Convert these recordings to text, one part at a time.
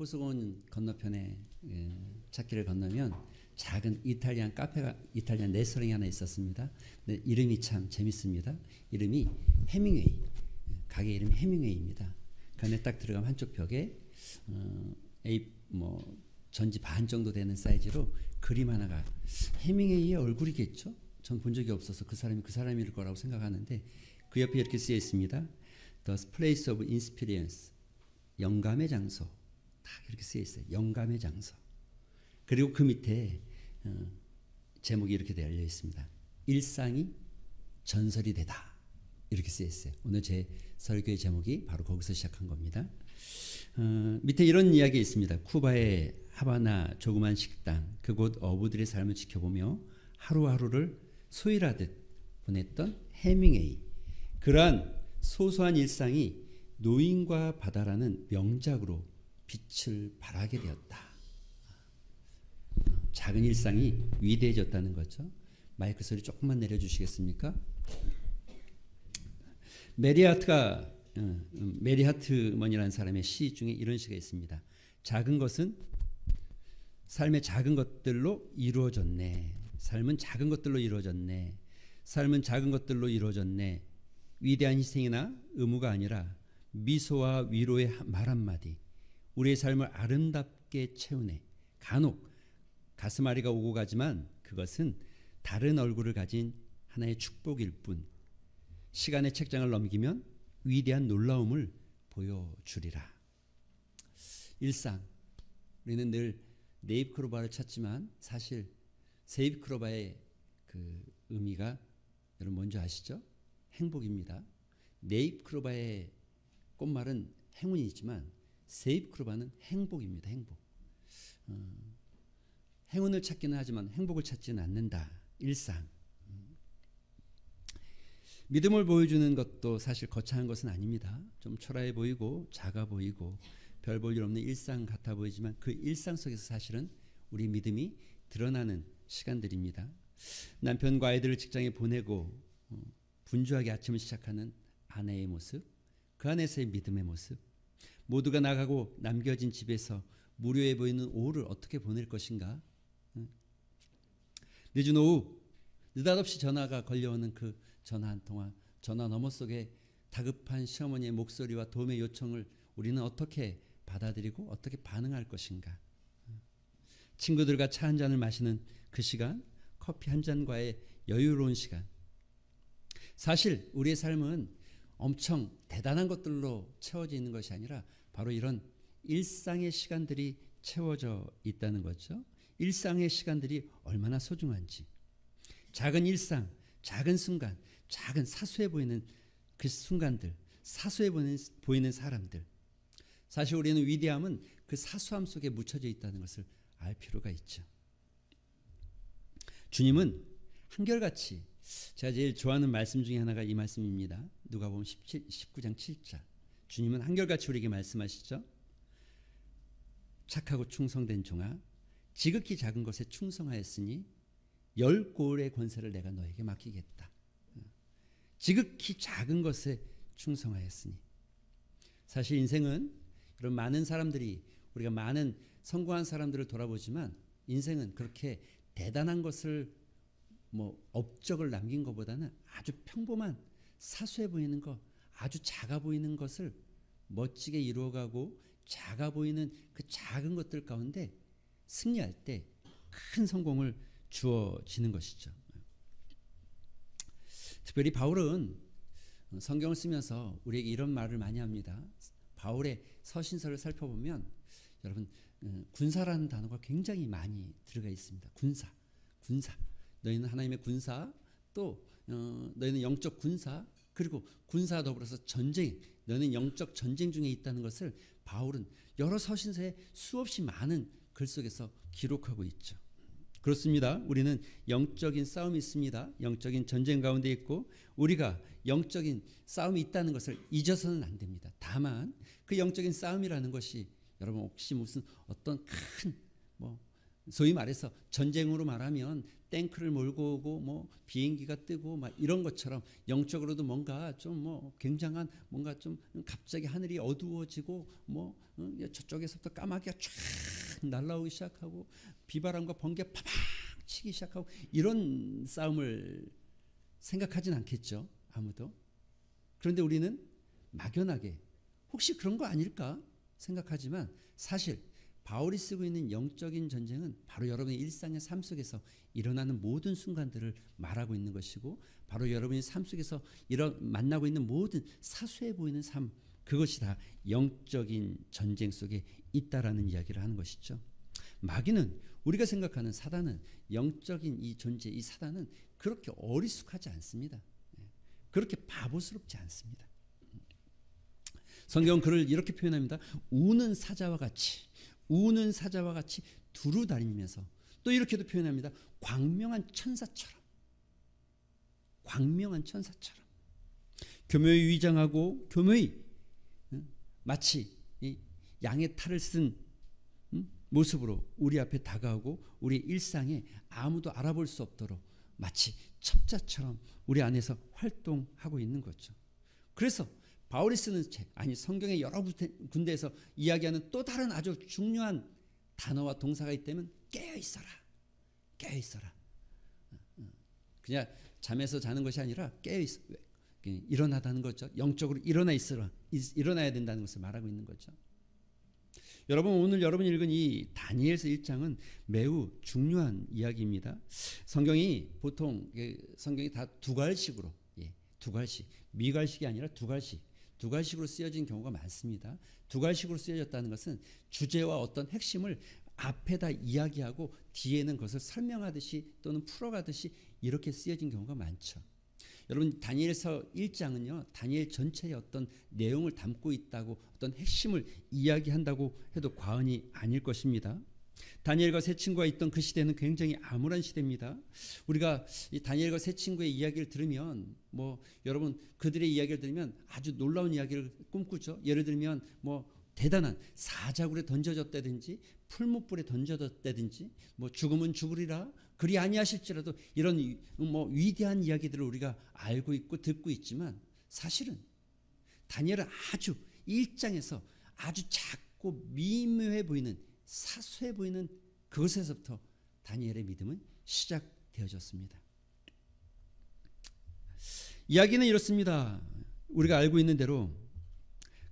호수공원 건너편에 찾기를 건너면 작은 이탈리안 카페가 이탈리안 레스토랑이 하나 있었습니다. 근데 이름이 참 재밌습니다. 이름이 해밍웨이. 가게 이름이 해밍웨이입니다. 그 안에 딱 들어가면 한쪽 벽에 A 전지 반 정도 되는 사이즈로 그림 하나가 해밍웨이의 얼굴이겠죠? 전 본 적이 없어서 그 사람이 그 사람일 거라고 생각하는데 그 옆에 이렇게 쓰여 있습니다. The place of inspiration. 영감의 장소. 딱 이렇게 쓰여 있어요. 영감의 장소. 그리고 그 밑에 제목이 이렇게 달려 있습니다. 일상이 전설이 되다. 이렇게 쓰여 있어요. 오늘 제 설교의 제목이 바로 거기서 시작한 겁니다. 밑에 이런 이야기 있습니다. 쿠바의 하바나 조그만 식당, 그곳 어부들의 삶을 지켜보며 하루하루를 소일하듯 보냈던 해밍웨이. 그러한 소소한 일상이 노인과 바다라는 명작으로 빛을 발하게 되었다. 작은 일상이 위대해졌다는 거죠. 마이크 소리 조금만 내려주시겠습니까? 메리 하트먼이라는 사람의 시 중에 이런 시가 있습니다. 작은 것은 삶의 작은 것들로 이루어졌네. 삶은 작은 것들로 이루어졌네. 삶은 작은 것들로 이루어졌네. 위대한 희생이나 의무가 아니라 미소와 위로의 말 한마디. 우리의 삶을 아름답게 채우네. 간혹 가슴앓이가 오고 가지만 그것은 다른 얼굴을 가진 하나의 축복일 뿐. 시간의 책장을 넘기면 위대한 놀라움을 보여주리라. 일상. 우리는 늘 네잎크로바를 찾지만 사실 세잎크로바의 그 의미가 여러분 뭔지 아시죠? 행복입니다. 네잎크로바의 꽃말은 행운이 있지만 세잎크로바는 행복입니다. 행복. 행운을 찾기는 하지만 행복을 찾지는 않는다. 일상. 믿음을 보여주는 것도 사실 거창한 것은 아닙니다. 좀 초라해 보이고 작아 보이고 별 볼 일 없는 일상 같아 보이지만 그 일상 속에서 사실은 우리 믿음이 드러나는 시간들입니다. 남편과 아이들을 직장에 보내고 분주하게 아침을 시작하는 아내의 모습, 그 안에서의 믿음의 모습, 모두가 나가고 남겨진 집에서 무료해 보이는 오후를 어떻게 보낼 것인가? 늦은 오후 느닷없이 전화가 걸려오는 그 전화 한 통화, 전화 너머 속에 다급한 시어머니의 목소리와 도움의 요청을 우리는 어떻게 받아들이고 어떻게 반응할 것인가? 친구들과 차 한 잔을 마시는 그 시간, 커피 한 잔과의 여유로운 시간. 사실 우리의 삶은 엄청 대단한 것들로 채워져 있는 것이 아니라 바로 이런 일상의 시간들이 채워져 있다는 거죠. 일상의 시간들이 얼마나 소중한지. 작은 일상, 작은 순간, 작은 사소해 보이는 그 순간들, 사소해 보이는 사람들. 사실 우리는 위대함은 그 사소함 속에 묻혀져 있다는 것을 알 필요가 있죠. 주님은 한결같이 제가 제일 좋아하는 말씀 중에 하나가 이 말씀입니다. 누가복음 19장 7절. 주님은 한결같이 우리에게 말씀하시죠. 착하고 충성된 종아, 지극히 작은 것에 충성하였으니 10고을의 권세를 내가 너에게 맡기겠다. 지극히 작은 것에 충성하였으니. 사실 인생은 이런 많은 사람들이, 우리가 많은 성공한 사람들을 돌아보지만 인생은 그렇게 대단한 것을 업적을 남긴 것보다는 아주 평범한 사소해 보이는 것, 아주 작아 보이는 것을 멋지게 이루어가고 작아 보이는 그 작은 것들 가운데 승리할 때 큰 성공을 주어지는 것이죠. 특별히 바울은 성경을 쓰면서 우리에게 이런 말을 많이 합니다. 바울의 서신서를 살펴보면 여러분 군사라는 단어가 굉장히 많이 들어가 있습니다. 군사. 너희는 하나님의 군사, 또 너희는 영적 군사, 그리고 군사와 더불어서 전쟁, 너희는 영적 전쟁 중에 있다는 것을 바울은 여러 서신서에 수없이 많은 글 속에서 기록하고 있죠. 그렇습니다. 우리는 영적인 싸움이 있습니다. 영적인 전쟁 가운데 있고 우리가 영적인 싸움이 있다는 것을 잊어서는 안 됩니다. 다만 그 영적인 싸움이라는 것이 여러분 혹시 무슨 어떤 큰 소위 말해서 전쟁으로 말하면 탱크를 몰고 오고 뭐 비행기가 뜨고 막 이런 것처럼 영적으로도 뭔가 좀 뭐 굉장한 뭔가 좀 갑자기 하늘이 어두워지고 뭐 저쪽에서부터 까마귀가 쫙 날아오기 시작하고 비바람과 번개 파박 치기 시작하고 이런 싸움을 생각하진 않겠죠. 아무도. 그런데 우리는 막연하게 혹시 그런 거 아닐까 생각하지만 사실 바울이 쓰고 있는 영적인 전쟁은 바로 여러분의 일상의 삶 속에서 일어나는 모든 순간들을 말하고 있는 것이고 바로 여러분의 삶 속에서 만나고 있는 모든 사소해 보이는 삶 그것이 다 영적인 전쟁 속에 있다라는 이야기를 하는 것이죠. 마귀는 우리가 생각하는 사단은 영적인 이 존재 이 사단은 그렇게 어리숙하지 않습니다. 그렇게 바보스럽지 않습니다. 성경은 그를 이렇게 표현합니다. 우는 사자와 같이 두루 다니면서 또 이렇게도 표현합니다. 광명한 천사처럼 교묘히 위장하고 교묘히 마치 양의 탈을 쓴 모습으로 우리 앞에 다가오고 우리 일상에 아무도 알아볼 수 없도록 마치 첩자처럼 우리 안에서 활동하고 있는 거죠. 그래서 바울이 쓰는 책, 아니 성경의 여러 군데에서 이야기하는 또 다른 아주 중요한 단어와 동사가 있다면 깨어 있어라. 그냥 잠에서 자는 것이 아니라 깨어 있어. 일어나다는 거죠. 영적으로 일어나야 된다는 것을 말하고 있는 거죠. 여러분 오늘 여러분이 읽은 이 다니엘서 1장은 매우 중요한 이야기입니다. 성경이 보통 성경이 다 두갈식으로 두갈식 미갈식이 아니라 두갈식으로 쓰여진 경우가 많습니다. 두갈식으로 쓰여졌다는 것은 주제와 어떤 핵심을 앞에다 이야기하고 뒤에는 그것을 설명하듯이 또는 풀어가듯이 이렇게 쓰여진 경우가 많죠. 여러분 다니엘서 1장은요 다니엘 전체의 어떤 내용을 담고 있다고 어떤 핵심을 이야기한다고 해도 과언이 아닐 것입니다. 다니엘과 세 친구가 있던 그 시대는 굉장히 암울한 시대입니다. 우리가 이 다니엘과 세 친구의 이야기를 들으면 여러분 그들의 이야기를 들으면 아주 놀라운 이야기를 꿈꾸죠. 예를 들면 대단한 사자굴에 던져졌다든지 풀무불에 던져졌다든지 죽으면 죽으리라 그리 아니하실지라도 이런 위대한 이야기들을 우리가 알고 있고 듣고 있지만 사실은 다니엘은 아주 1장에서 아주 작고 미묘해 보이는 사소해 보이는 그것에서부터 다니엘의 믿음은 시작되어졌습니다. 이야기는 이렇습니다. 우리가 알고 있는 대로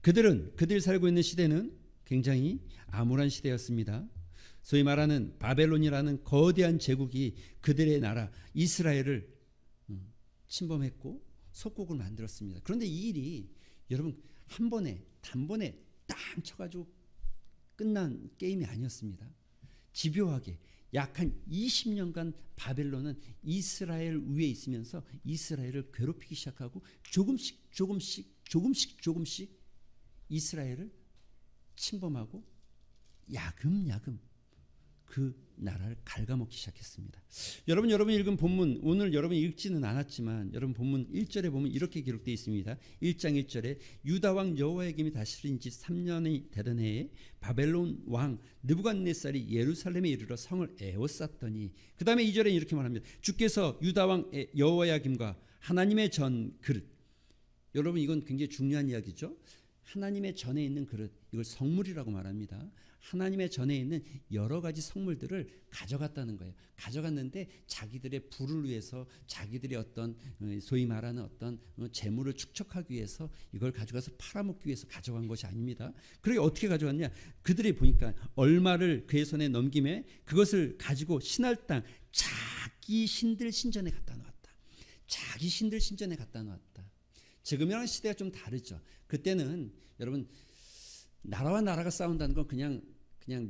그들이 살고 있는 시대는 굉장히 암울한 시대였습니다. 소위 말하는 바벨론이라는 거대한 제국이 그들의 나라 이스라엘을 침범했고 속국을 만들었습니다. 그런데 이 일이 여러분 단번에 땅 쳐가지고 끝난 게임이 아니었습니다. 집요하게 약 한 20년간 바벨론은 이스라엘 위에 있으면서 이스라엘을 괴롭히기 시작하고 조금씩 이스라엘을 침범하고 야금야금 그 나라를 갉아먹기 시작했습니다. 여러분이 읽은 본문 오늘 여러분이 읽지는 않았지만 여러분 본문 1절에 보면 이렇게 기록되어 있습니다. 1장 1절에 유다 왕 여호야김이 다스린 지 3년이 되던 해에 바벨론 왕 느부갓네살이 예루살렘에 이르러 성을 에워쌌더니 그 다음에 2절에 이렇게 말합니다. 주께서 유다 왕 여호야김과 하나님의 전 그릇 여러분 이건 굉장히 중요한 이야기죠. 하나님의 전에 있는 그릇 이걸 성물이라고 말합니다. 하나님의 전에 있는 여러 가지 성물들을 가져갔다는 거예요. 가져갔는데 자기들의 부를 위해서 자기들의 어떤 소위 말하는 어떤 재물을 축적하기 위해서 이걸 가져가서 팔아먹기 위해서 가져간 것이 아닙니다. 그러게 어떻게 가져갔냐? 그들이 보니까 얼마를 그의 손에 넘김에 그것을 가지고 신할 땅 자기 신들 신전에 갖다 놓았다. 자기 신들 신전에 갖다 놓았다. 지금이랑 시대가 좀 다르죠. 그때는 여러분 나라와 나라가 싸운다는 건 그냥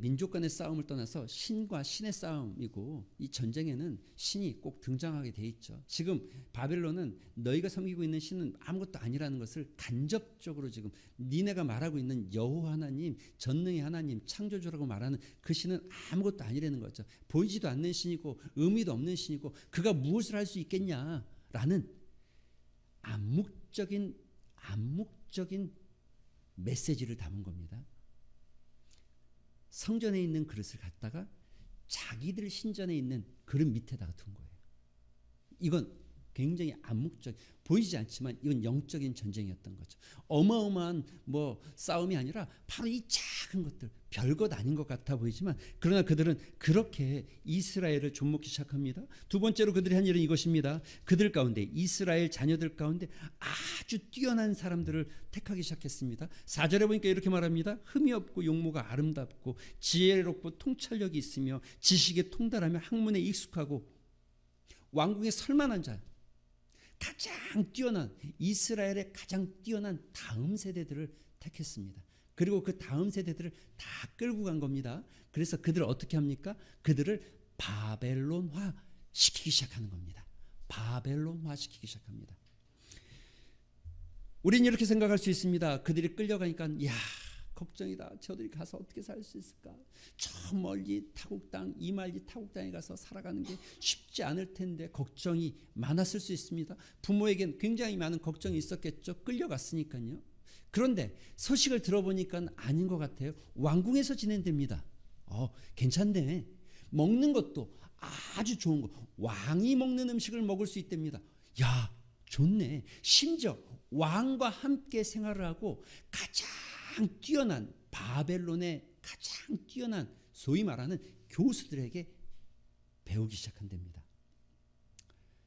민족 간의 싸움을 떠나서 신과 신의 싸움이고 이 전쟁에는 신이 꼭 등장하게 돼 있죠. 지금 바벨론은 너희가 섬기고 있는 신은 아무것도 아니라는 것을 간접적으로 지금 니네가 말하고 있는 여호와 하나님, 전능의 하나님, 창조주라고 말하는 그 신은 아무것도 아니라는 거죠. 보이지도 않는 신이고 의미도 없는 신이고 그가 무엇을 할 수 있겠냐라는 암묵적인 메시지를 담은 겁니다. 성전에 있는 그릇을 갖다가 자기들 신전에 있는 그릇 밑에다가 둔 거예요. 이건 굉장히 암묵적, 보이지 않지만 이건 영적인 전쟁이었던 거죠. 어마어마한 싸움이 아니라 바로 이 작은 것들, 별것 아닌 것 같아 보이지만, 그러나 그들은 그렇게 이스라엘을 좀먹기 시작합니다. 두 번째로 그들이 한 일은 이것입니다. 그들 가운데, 이스라엘 자녀들 가운데 아주 뛰어난 사람들을 택하기 시작했습니다. 4절에 보니까 이렇게 말합니다. 흠이 없고 용모가 아름답고 지혜롭고 통찰력이 있으며 지식에 통달하며 학문에 익숙하고 왕궁에 설만한 자, 가장 뛰어난, 이스라엘의 가장 뛰어난 다음 세대들을 택했습니다. 그리고 그 다음 세대들을 다 끌고 간 겁니다. 그래서 그들을 어떻게 합니까? 그들을 바벨론화 시키기 시작하는 겁니다. 바벨론화 시키기 시작합니다. 우리는 이렇게 생각할 수 있습니다. 그들이 끌려가니까 야, 걱정이다. 저들이 가서 어떻게 살 수 있을까? 저 멀리 타국 땅, 이말리 타국 땅에 가서 살아가는 게 쉽지 않을 텐데 걱정이 많았을 수 있습니다. 부모에겐 굉장히 많은 걱정이 있었겠죠. 끌려갔으니까요. 그런데 소식을 들어보니까 아닌 것 같아요. 왕궁에서 지낸답니다. 괜찮네. 먹는 것도 아주 좋은 거. 왕이 먹는 음식을 먹을 수 있답니다. 야, 좋네. 심지어 왕과 함께 생활을 하고 가장 뛰어난, 바벨론의 가장 뛰어난 소위 말하는 교수들에게 배우기 시작한답니다.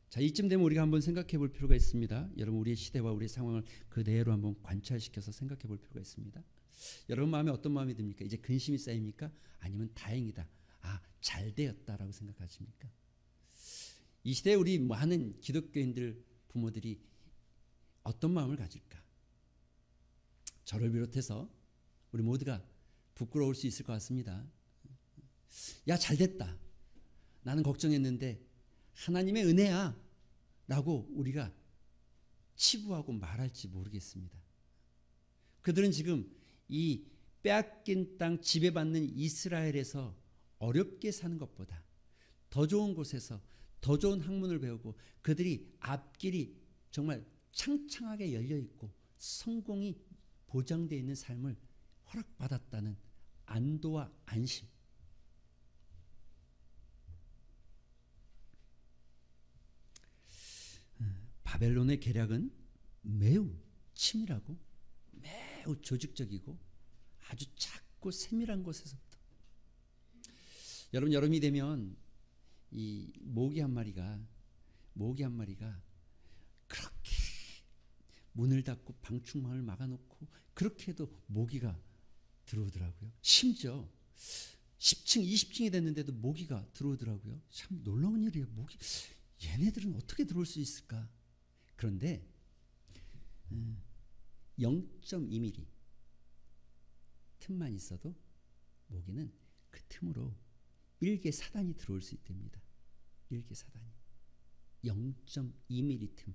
자, 이쯤 되면 우리가 한번 생각해 볼 필요가 있습니다. 여러분, 우리의 시대와 우리의 상황을 그대로 한번 관찰시켜서 생각해 볼 필요가 있습니다. 여러분 마음에 어떤 마음이 듭니까? 이제 근심이 쌓입니까? 아니면 다행이다, 잘 되었다라고 생각하십니까? 이 시대에 우리 많은 기독교인들 부모들이 어떤 마음을 가질까? 저를 비롯해서 우리 모두가 부끄러울 수 있을 것 같습니다. 야, 잘 됐다. 나는 걱정했는데 하나님의 은혜야 라고 우리가 치부하고 말할지 모르겠습니다. 그들은 지금 이 빼앗긴 땅 지배받는 이스라엘에서 어렵게 사는 것보다 더 좋은 곳에서 더 좋은 학문을 배우고 그들이 앞길이 정말 창창하게 열려있고 성공이 보장되어 있는 삶을 허락받았다는 안도와 안심. 바벨론의 계략은 매우 치밀하고 매우 조직적이고 아주 작고 세밀한 곳에서부터, 여름이 되면 이 모기 한 마리가 그렇게 문을 닫고 방충망을 막아놓고 그렇게 해도 모기가 들어오더라고요. 심지어 10층, 20층이 됐는데도 모기가 들어오더라고요. 참 놀라운 일이에요. 모기, 얘네들은 어떻게 들어올 수 있을까? 그런데 0.2mm 틈만 있어도 모기는 그 틈으로 일개 사단이 들어올 수 있답니다. 일개 사단이 0.2mm 틈.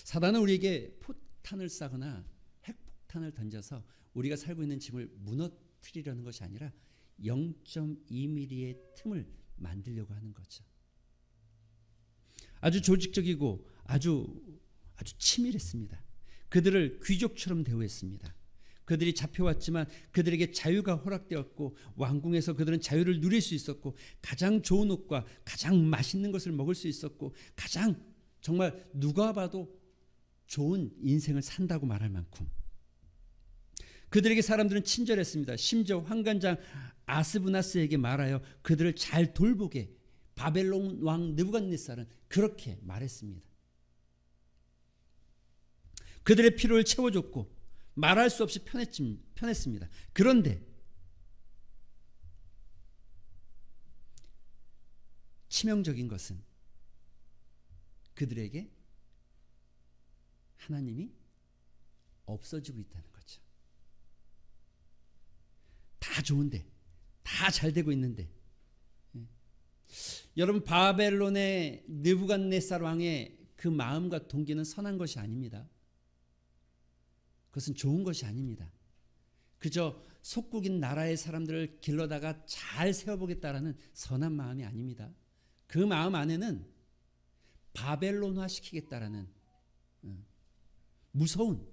사단은 우리에게 포탄을 쏴거나 핵폭탄을 던져서 우리가 살고 있는 집을 무너뜨리려는 것이 아니라 0.2mm의 틈을 만들려고 하는 거죠. 아주 조직적이고 아주 치밀했습니다. 그들을 귀족처럼 대우했습니다. 그들이 잡혀왔지만 그들에게 자유가 허락되었고 왕궁에서 그들은 자유를 누릴 수 있었고 가장 좋은 옷과 가장 맛있는 것을 먹을 수 있었고 가장 정말 누가 봐도 좋은 인생을 산다고 말할 만큼 그들에게 사람들은 친절했습니다. 심지어 환관장 아스브나스에게 말하여 그들을 잘 돌보게 바벨론 왕 느부갓네살은 그렇게 말했습니다. 그들의 필요를 채워줬고 말할 수 없이 편했습니다. 그런데 치명적인 것은 그들에게 하나님이 없어지고 있다는 거죠. 다 좋은데, 다 잘 되고 있는데, 여러분, 바벨론의 느부갓네살 왕의 그 마음과 동기는 선한 것이 아닙니다. 그것은 좋은 것이 아닙니다. 그저 속국인 나라의 사람들을 길러다가 잘 세워보겠다라는 선한 마음이 아닙니다. 그 마음 안에는 바벨론화 시키겠다라는 무서운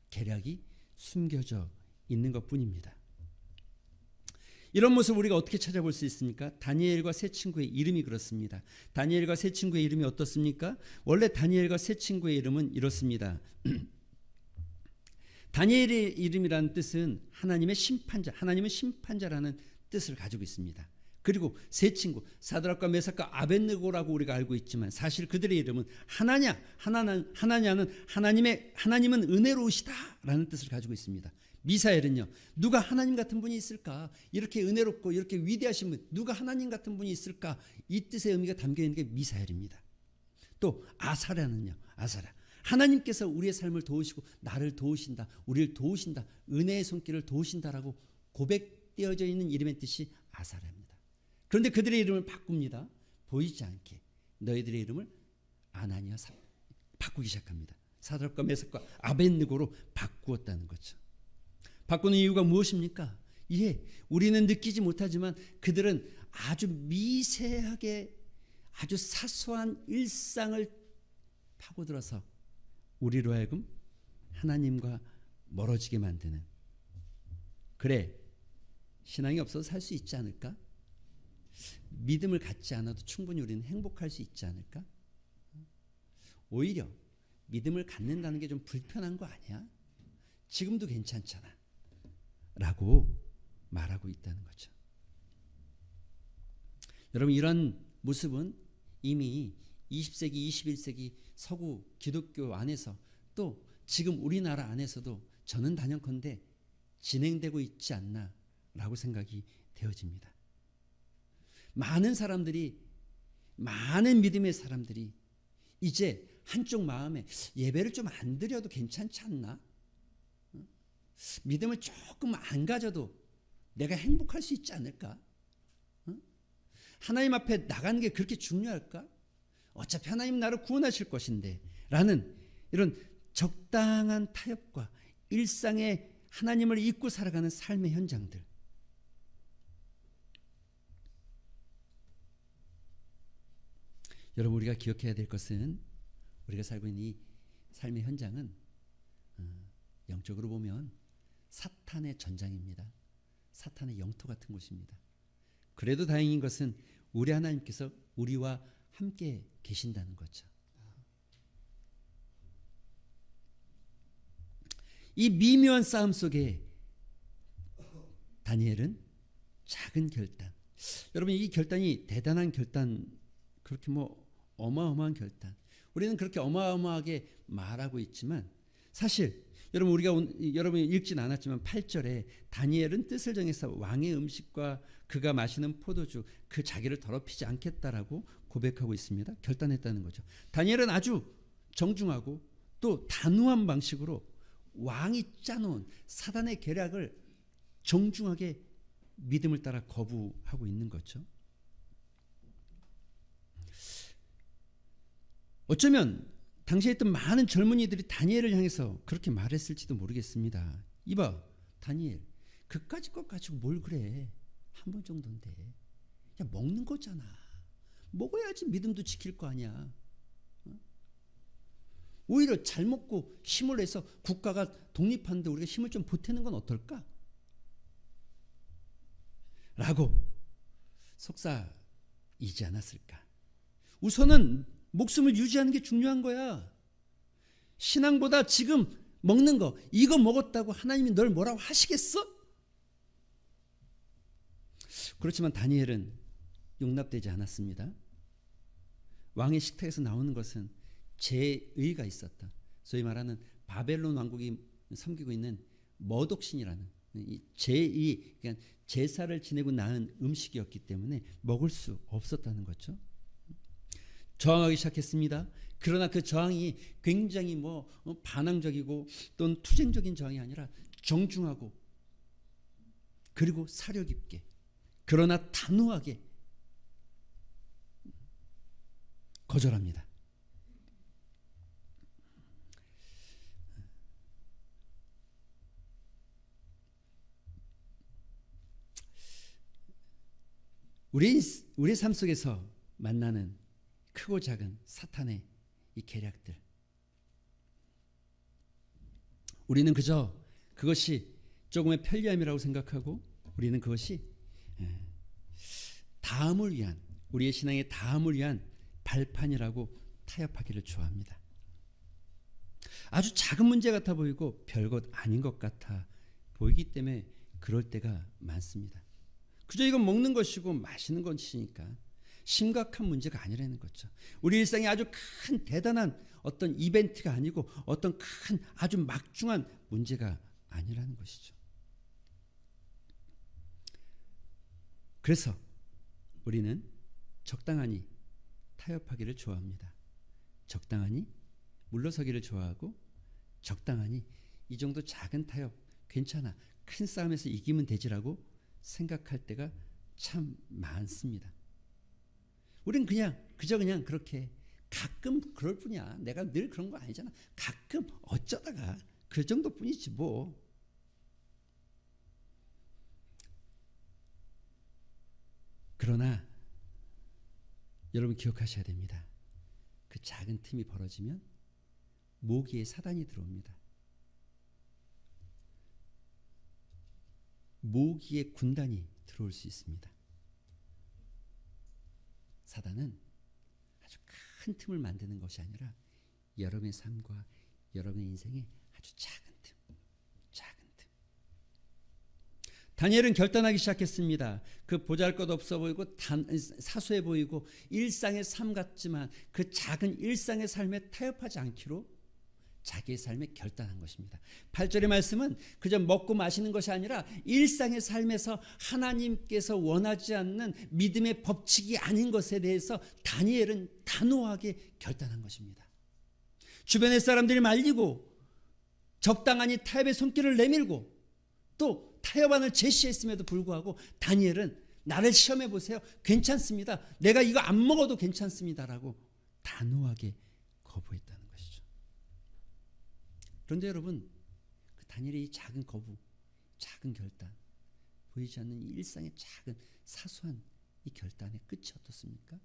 계략이 숨겨져 있는 것뿐입니다. 이런 모습 우리가 어떻게 찾아볼 수 있습니까? 다니엘과 세 친구의 이름이 그렇습니다. 다니엘과 세 친구의 이름이 어떻습니까? 원래 다니엘과 세 친구의 이름은 이렇습니다. 다니엘의 이름이라는 뜻은 하나님의 심판자, 하나님은 심판자라는 뜻을 가지고 있습니다. 그리고 세 친구 사드락과 메삭과 아벳느고라고 우리가 알고 있지만 사실 그들의 이름은 하나냐는 하나님은 은혜로우시다라는 뜻을 가지고 있습니다. 미사엘은요, 누가 하나님 같은 분이 있을까? 이렇게 은혜롭고 이렇게 위대하신 분, 누가 하나님 같은 분이 있을까? 이 뜻의 의미가 담겨 있는 게 미사엘입니다. 또 아사랴는요, 아사랴, 하나님께서 우리의 삶을 도우시고 나를 도우신다, 우리를 도우신다, 은혜의 손길을 도우신다라고 고백되어져 있는 이름의 뜻이 아사랴입니다. 그런데 그들의 이름을 바꿉니다. 보이지 않게 너희들의 이름을 아나니아 바꾸기 시작합니다. 사드락과 메삭과 아벳느고로 바꾸었다는 거죠. 바꾸는 이유가 무엇입니까? 우리는 느끼지 못하지만 그들은 아주 미세하게 아주 사소한 일상을 파고들어서 우리로 하여금 하나님과 멀어지게 만드는, 그래 신앙이 없어도 살 수 있지 않을까? 믿음을 갖지 않아도 충분히 우리는 행복할 수 있지 않을까? 오히려 믿음을 갖는다는 게 좀 불편한 거 아니야? 지금도 괜찮잖아 라고 말하고 있다는 거죠. 여러분, 이런 모습은 이미 20세기, 21세기 서구 기독교 안에서 또 지금 우리나라 안에서도 저는 단연컨대 진행되고 있지 않나 라고 생각이 되어집니다. 많은 믿음의 사람들이 이제 한쪽 마음에 예배를 좀 안 드려도 괜찮지 않나? 믿음을 조금 안 가져도 내가 행복할 수 있지 않을까? 하나님 앞에 나가는 게 그렇게 중요할까? 어차피 하나님 나를 구원하실 것인데 라는 이런 적당한 타협과 일상에 하나님을 잊고 살아가는 삶의 현장들, 여러분, 우리가 기억해야 될 것은 우리가 살고 있는 이 삶의 현장은 영적으로 보면 사탄의 전장입니다. 사탄의 영토 같은 곳입니다. 그래도 다행인 것은 우리 하나님께서 우리와 함께 계신다는 거죠. 이 미묘한 싸움 속에 다니엘은 작은 결단, 여러분 이 결단이 대단한 결단, 그렇게 어마어마한 결단, 우리는 그렇게 어마어마하게 말하고 있지만 사실 여러분이 읽진 않았지만 8절에 다니엘은 뜻을 정해서 왕의 음식과 그가 마시는 포도주 그 자기를 더럽히지 않겠다라고 고백하고 있습니다. 결단했다는 거죠. 다니엘은 아주 정중하고 또 단호한 방식으로 왕이 짜놓은 사단의 계략을 정중하게 믿음을 따라 거부하고 있는 거죠. 어쩌면 당시에 있던 많은 젊은이들이 다니엘을 향해서 그렇게 말했을지도 모르겠습니다. 이봐 다니엘, 그까짓 것 가지고 뭘 그래, 한 번 정도인데 야 먹는 거잖아, 먹어야지 믿음도 지킬 거 아니야. 오히려 잘 먹고 힘을 내서 국가가 독립하는데 우리가 힘을 좀 보태는 건 어떨까? 라고 속삭이지 않았을까? 우선은 목숨을 유지하는 게 중요한 거야. 신앙보다 지금 먹는 거, 이거 먹었다고 하나님이 널 뭐라고 하시겠어? 그렇지만 다니엘은 용납되지 않았습니다. 왕의 식탁에서 나오는 것은 제의가 있었다. 소위 말하는 바벨론 왕국이 섬기고 있는 머독신이라는 제의, 그러니까 제사를 지내고 낳은 음식이었기 때문에 먹을 수 없었다는 거죠. 저항하기 시작했습니다. 그러나 그 저항이 굉장히 반항적이고 또는 투쟁적인 저항이 아니라 정중하고 그리고 사려 깊게, 그러나 단호하게 거절합니다. 우리의 삶 속에서 만나는 크고 작은 사탄의 이 계략들, 우리는 그저 그것이 조금의 편리함이라고 생각하고 우리는 그것이 다음을 위한, 우리의 신앙의 다음을 위한 발판이라고 타협하기를 좋아합니다. 아주 작은 문제 같아 보이고 별것 아닌 것 같아 보이기 때문에 그럴 때가 많습니다. 그저 이건 먹는 것이고 마시는 것이니까 심각한 문제가 아니라는 거죠. 우리 일상이 아주 큰 대단한 어떤 이벤트가 아니고 어떤 큰 아주 막중한 문제가 아니라는 것이죠. 그래서 우리는 적당하니 타협하기를 좋아합니다. 적당하니 물러서기를 좋아하고 적당하니 이 정도 작은 타협 괜찮아, 큰 싸움에서 이기면 되지라고 생각할 때가 참 많습니다. 우린 그저 그냥 그렇게 가끔 그럴 뿐이야. 내가 늘 그런 거 아니잖아. 가끔 어쩌다가 그 정도뿐이지 뭐. 그러나 여러분 기억하셔야 됩니다. 그 작은 틈이 벌어지면 모기에 사단이 들어옵니다. 모기의 군단이 들어올 수 있습니다. 사단은 아주 큰 틈을 만드는 것이 아니라 여러분의 삶과 여러분의 인생에 아주 작은 틈, 작은 틈. 다니엘은 결단하기 시작했습니다. 그 보잘것없어 보이고 사소해 보이고 일상의 삶 같지만 그 작은 일상의 삶에 타협하지 않기로 자기의 삶에 결단한 것입니다. 8절의 말씀은 그저 먹고 마시는 것이 아니라 일상의 삶에서 하나님께서 원하지 않는 믿음의 법칙이 아닌 것에 대해서 다니엘은 단호하게 결단한 것입니다. 주변의 사람들이 말리고 적당하니 타협의 손길을 내밀고 또 타협안을 제시했음에도 불구하고 다니엘은 나를 시험해 보세요. 괜찮습니다. 내가 이거 안 먹어도 괜찮습니다라고 단호하게 거부했다는 것이죠. 그런데 여러분, 그 다니엘의 이 작은 거부, 작은 결단, 보이지 않는 이 일상의 작은 사소한 이 결단의 끝이 어떻습니까?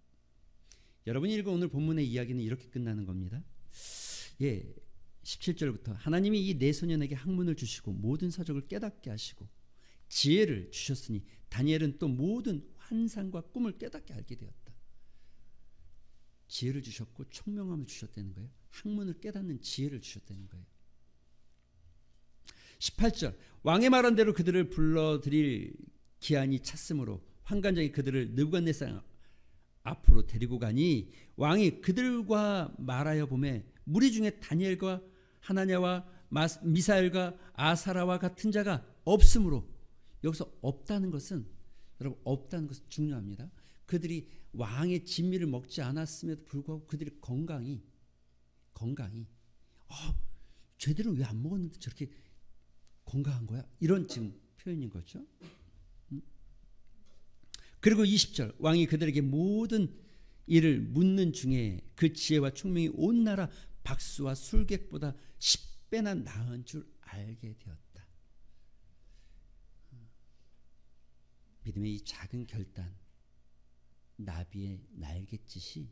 여러분이 읽은 오늘 본문의 이야기는 이렇게 끝나는 겁니다. 17절부터 하나님이 이 네 소년에게 학문을 주시고 모든 서적을 깨닫게 하시고 지혜를 주셨으니 다니엘은 또 모든 환상과 꿈을 깨닫게 알게 되었다. 지혜를 주셨고 총명함을 주셨다는 거예요. 학문을 깨닫는 지혜를 주셨다는 거예요. 18절 왕의 말한 대로 그들을 불러들일 기한이 찼으므로 환관장이 그들을 느부갓네살 앞으로 데리고 가니 왕이 그들과 말하여 보매 무리 중에 다니엘과 하나냐와 미사엘과 아사라와 같은 자가 없으므로, 여기서 없다는 것은 여러분 없다는 것은 중요합니다. 그들이 왕의 진미를 먹지 않았음에도 불구하고 그들의 건강이 쟤들은 왜 안 먹었는데 저렇게 건강한 거야? 이런 지금 표현인 거죠. 그리고 20절 왕이 그들에게 모든 일을 묻는 중에 그 지혜와 총명이 온 나라 박수와 술객보다 10배나 나은 줄 알게 되었다. 믿음의 이 작은 결단, 나비의 날갯짓이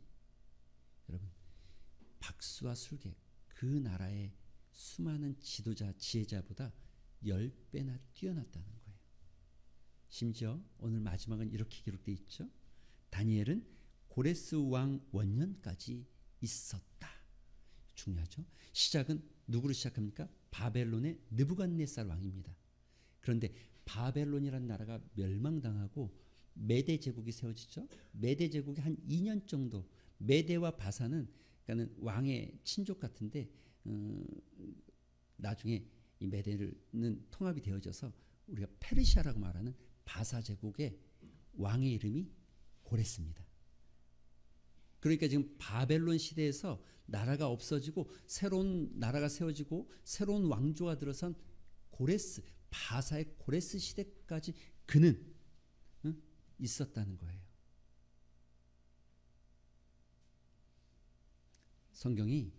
여러분 박수와 술객, 그 나라의 수많은 지도자, 지혜자보다 10배나 뛰어났다는 거예요. 심지어 오늘 마지막은 이렇게 기록되어 있죠. 다니엘은 고레스 왕 원년까지 있었다. 중요하죠. 시작은 누구로 시작합니까? 바벨론의 느부갓네살 왕입니다. 그런데 바벨론이라는 나라가 멸망당하고 메대 제국이 세워지죠. 메대 제국이 한 2년 정도, 메대와 바사는 그러니까는 왕의 친족 같은데 나중에 이 메대는 통합이 되어져서 우리가 페르시아라고 말하는 바사 제국의 왕의 이름이 고레스입니다. 그러니까 지금 바벨론 시대에서 나라가 없어지고 새로운 나라가 세워지고 새로운 왕조가 들어선 고레스, 바사의 고레스 시대까지 그는 있었다는 거예요. 성경이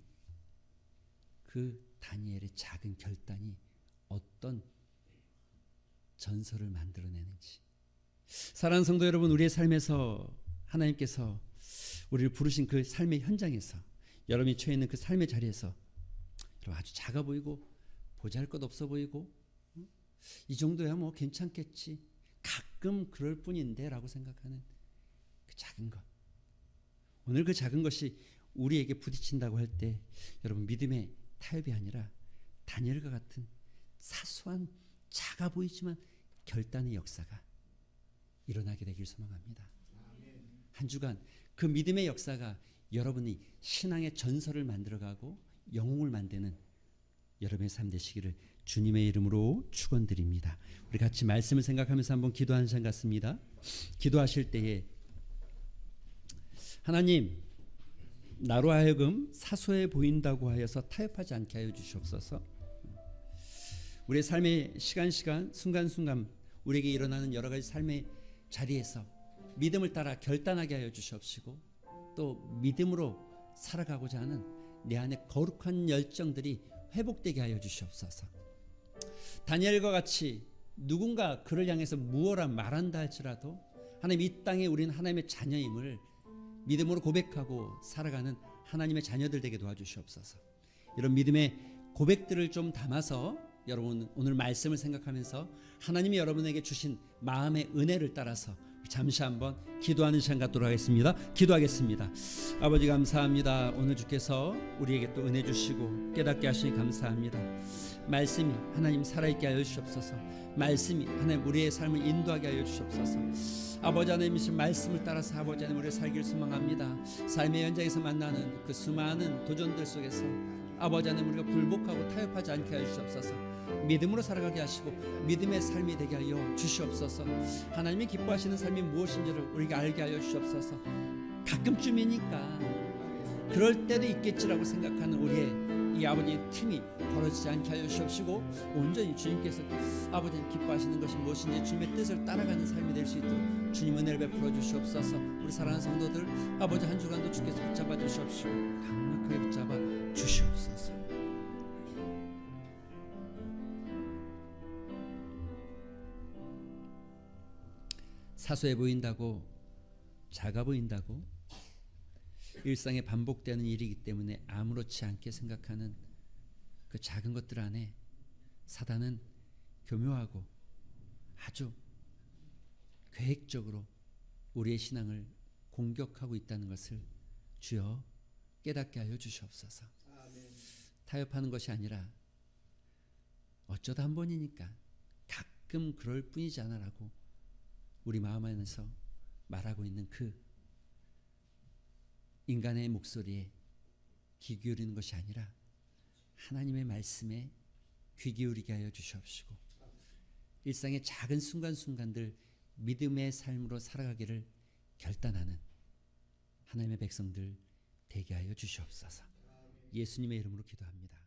그 다니엘의 작은 결단이 어떤 전설을 만들어내는지, 사랑하는 성도 여러분, 우리의 삶에서 하나님께서 우리를 부르신 그 삶의 현장에서, 여러분이 처해 있는 그 삶의 자리에서 여러분 아주 작아 보이고 보잘것없어 보이고 이 정도야 뭐 괜찮겠지, 가끔 그럴 뿐인데 라고 생각하는 그 작은 것. 오늘 그 작은 것이 우리에게 부딪힌다고 할 때 여러분 믿음의 타협이 아니라 다니엘과 같은 사소한 작아 보이지만 결단의 역사가 일어나게 되길 소망합니다. 한 주간 그 믿음의 역사가 여러분이 신앙의 전설을 만들어가고 영웅을 만드는 여러분의 삶 되시기를 주님의 이름으로 축원드립니다. 우리 같이 말씀을 생각하면서 한번 기도하는 시간 같습니다. 기도하실 때에 하나님, 나로 하여금 사소해 보인다고 하여서 타협하지 않게 하여 주시옵소서. 우리의 삶의 시간 순간순간 우리에게 일어나는 여러 가지 삶의 자리에서 믿음을 따라 결단하게 하여 주시옵시고 또 믿음으로 살아가고자 하는 내 안에 거룩한 열정들이 회복되게 하여 주시옵소서. 다니엘과 같이 누군가 그를 향해서 무엇라 말한다 할지라도 하나님 이 땅에 우리는 하나님의 자녀임을 믿음으로 고백하고 살아가는 하나님의 자녀들 되게 도와주시옵소서. 이런 믿음의 고백들을 좀 담아서 여러분 오늘 말씀을 생각하면서 하나님이 여러분에게 주신 마음의 은혜를 따라서 잠시 한번 기도하는 시간 갖도록 하겠습니다. 기도하겠습니다. 아버지 감사합니다. 오늘 주께서 우리에게 또 은혜 주시고 깨닫게 하시니 감사합니다. 말씀이 하나님 살아있게 하여 주시옵소서. 말씀이 하나님 우리의 삶을 인도하게 하여 주시옵소서. 아버지 하나님이신 말씀을 따라서 아버지 하나님 우리를 살기를 소망합니다. 삶의 현장에서 만나는 그 수많은 도전들 속에서 아버지 하나님 우리가 굴복하고 타협하지 않게 하여 주시옵소서. 믿음으로 살아가게 하시고 믿음의 삶이 되게 하여 주시옵소서. 하나님이 기뻐하시는 삶이 무엇인지를 우리가 알게 하여 주시옵소서. 가끔쯤이니까 그럴 때도 있겠지라고 생각하는 우리의 이 아버지의 틈이 벌어지지 않게 하여 주시옵시고 온전히 주님께서 아버지는 기뻐하시는 것이 무엇인지 주님의 뜻을 따라가는 삶이 될 수 있도록 주님 은혜를 베풀어 주시옵소서. 우리 사랑하는 성도들 아버지 한 주간도 주께서 붙잡아 주시옵시고 강력하게 붙잡아 주시옵소서. 사소해 보인다고 작아 보인다고 일상에 반복되는 일이기 때문에 아무렇지 않게 생각하는 그 작은 것들 안에 사단은 교묘하고 아주 계획적으로 우리의 신앙을 공격하고 있다는 것을 주여 깨닫게 하여 주시옵소서. 아멘. 타협하는 것이 아니라 어쩌다 한 번이니까 가끔 그럴 뿐이잖아라고 우리 마음 안에서 말하고 있는 그 인간의 목소리에 귀 기울이는 것이 아니라 하나님의 말씀에 귀 기울이게 하여 주시옵시고 일상의 작은 순간순간들 믿음의 삶으로 살아가기를 결단하는 하나님의 백성들 되게 하여 주시옵소서. 예수님의 이름으로 기도합니다.